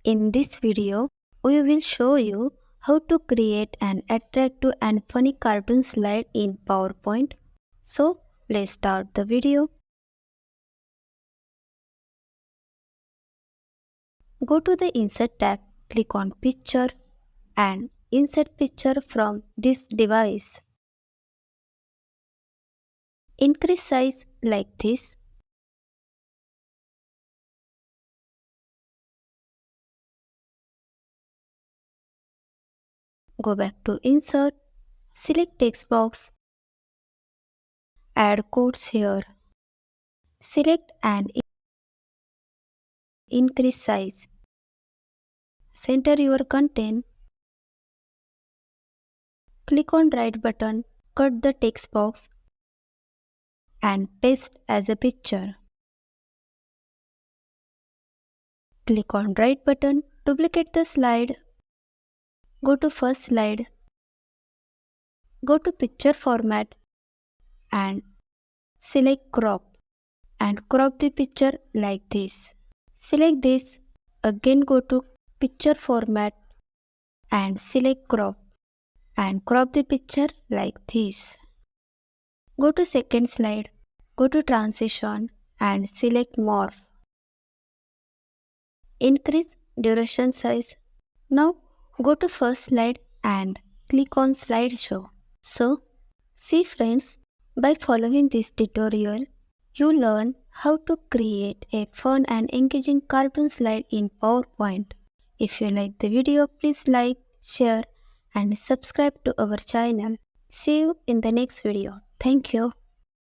In this video, we will show you how to create an attractive and funny cartoon slide in PowerPoint. So, let's start the video. Go to the Insert tab, click on Picture and insert picture from this device. Increase size like this. Go back to Insert, select text box, add quotes here. Select and increase size. Center your content. Click on right button, cut the text box and paste as a picture. Click on right button, duplicate the slide. Go to first slide. Go to picture format and select crop and crop the picture like this. Select this. Again go to picture format and select crop and crop the picture like this. Go to second slide. Go to transition and select morph. Increase duration size. Now go to first slide and click on slideshow. So, see friends, by following this tutorial, you learn how to create a fun and engaging cartoon slide in PowerPoint. If you like the video, please like, share and subscribe to our channel. See you in the next video. Thank you.